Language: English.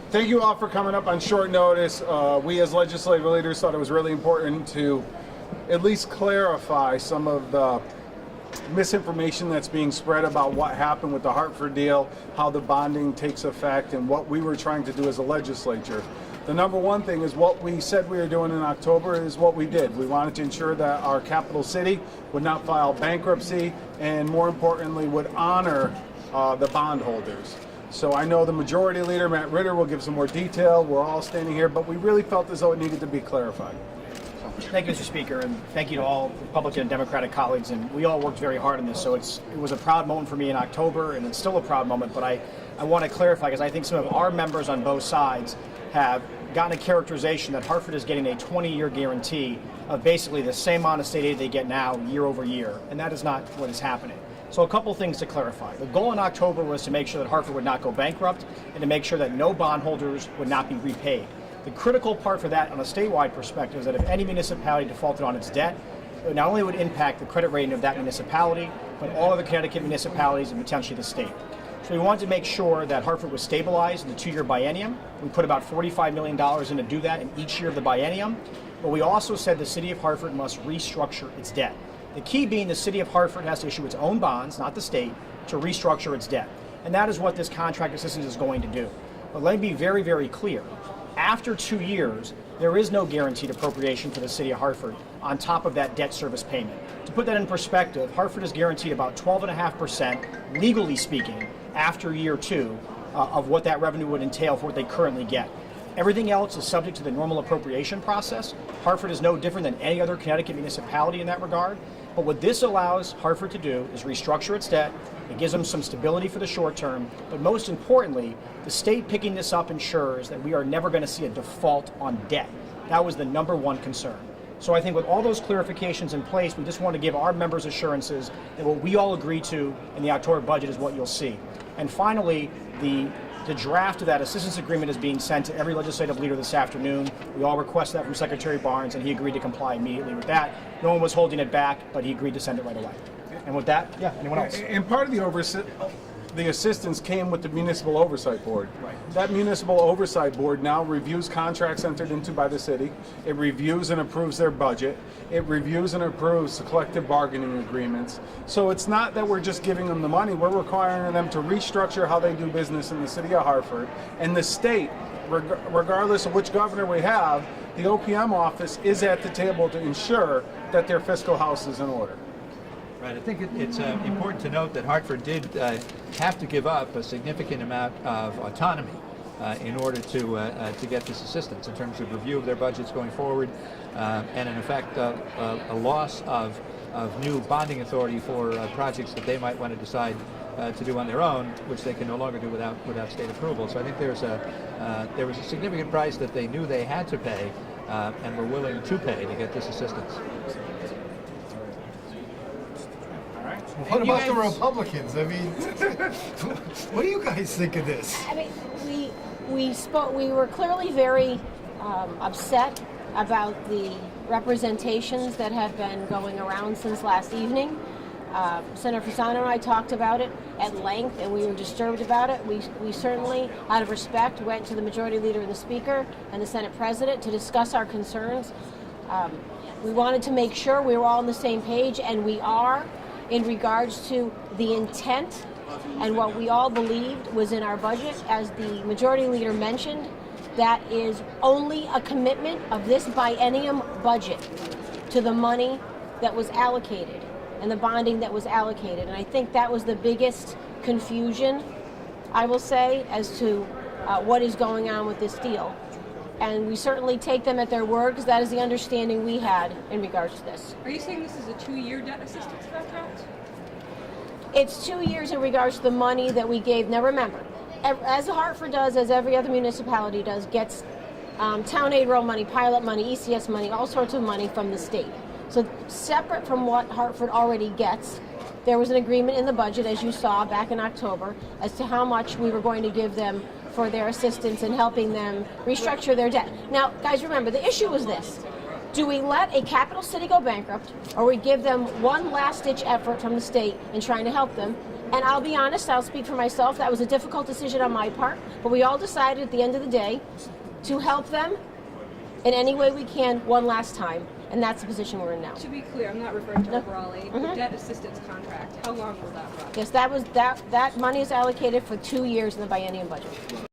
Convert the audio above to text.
Thank you all for coming up on short notice. We as legislative leaders thought it was really important to at least clarify some of the misinformation that's being spread about what happened with the Hartford deal, how the bonding takes effect, and what we were trying to do as a legislature. The number one thing is what we said we were doing in October is what we did. We wanted to ensure that our capital city would not file bankruptcy and, more importantly, would honor the bondholders. So I know the majority leader, Matt Ritter, will give some more detail. We're all standing here, but we really felt as though it needed to be clarified. Thank you, Mr. Speaker, and thank you to all Republican and Democratic colleagues. And we all worked very hard on this, so it was a proud moment for me in October, and it's still a proud moment. But I want to clarify, because I think some of our members on both sides have gotten a characterization that Hartford is getting a 20-year guarantee of basically the same amount of state aid they get now year over year, and that is not what is happening. So a couple things to clarify. The goal in October was to make sure that Hartford would not go bankrupt and to make sure that no bondholders would not be repaid. The critical part for that on a statewide perspective is that if any municipality defaulted on its debt, it not only would impact the credit rating of that municipality, but all other Connecticut municipalities and potentially the state. So we wanted to make sure that Hartford was stabilized in the 2-year biennium. We put about $45 million in to do that in each year of the biennium. But we also said the city of Hartford must restructure its debt. The key being the city of Hartford has to issue its own bonds, not the state, to restructure its debt. And that is what this contract assistance is going to do. But let me be very, very clear. After 2 years, there is no guaranteed appropriation for the city of Hartford on top of that debt service payment. To put that in perspective, Hartford is guaranteed about 12.5%, legally speaking, after year 2 of what that revenue would entail for what they currently get. Everything else is subject to the normal appropriation process. Hartford is no different than any other Connecticut municipality in that regard. But what this allows Hartford to do is restructure its debt. It gives them some stability for the short term. But most importantly, the state picking this up ensures that we are never going to see a default on debt. That was the number one concern. So I think with all those clarifications in place, we just want to give our members assurances that what we all agreed to in the October budget is what you'll see. And finally, the draft of that assistance agreement is being sent to every legislative leader this afternoon. We all requested that from Secretary Barnes, and he agreed to comply immediately with that. No one was holding it back, but he agreed to send it right away. And with that, yeah, anyone else? And part of the assistance came with the Municipal Oversight Board. Right. That Municipal Oversight Board now reviews contracts entered into by the city. It reviews and approves their budget. It reviews and approves the collective bargaining agreements. So it's not that we're just giving them the money. We're requiring them to restructure how they do business in the city of Hartford. And the state, regardless of which governor we have, the OPM office is at the table to ensure that their fiscal house is in order. Right. I think it's important to note that Hartford did have to give up a significant amount of autonomy in order to get this assistance in terms of review of their budgets going forward, and in effect a loss of new bonding authority for projects that they might want to decide to do on their own, which they can no longer do without state approval. So I think there was a significant price that they knew they had to pay and were willing to pay to get this assistance. What about the Republicans? I mean, what do you guys think of this? I mean, we were clearly very upset about the representations that have been going around since last evening. Senator Fasano and I talked about it at length, and we were disturbed about it. We certainly, out of respect, went to the Majority Leader and the Speaker and the Senate President to discuss our concerns. We wanted to make sure we were all on the same page, and we are, in regards to the intent and what we all believed was in our budget. As the Majority Leader mentioned, that is only a commitment of this biennium budget to the money that was allocated and the bonding that was allocated. And I think that was the biggest confusion, I will say, as to what is going on with this deal. And we certainly take them at their word, because that is the understanding we had in regards to this. Are you saying this is a 2-year debt assistance contract? It's 2 years in regards to the money that we gave. Now remember, as Hartford does, as every other municipality does, gets town aid roll money, pilot money, ECS money, all sorts of money from the state. So separate from what Hartford already gets, there was an agreement in the budget, as you saw back in October, as to how much we were going to give them for their assistance in helping them restructure their debt. Now, guys, remember, the issue was this. Do we let a capital city go bankrupt, or we give them one last-ditch effort from the state in trying to help them, And I'll be honest, I'll speak for myself, that was a difficult decision on my part, but we all decided at the end of the day to help them in any way we can one last time. And that's the position we're in now. To be clear, I'm not referring to overall aid. The debt assistance contract, how long will that run? Yes, that money is allocated for 2 years in the biennium budget.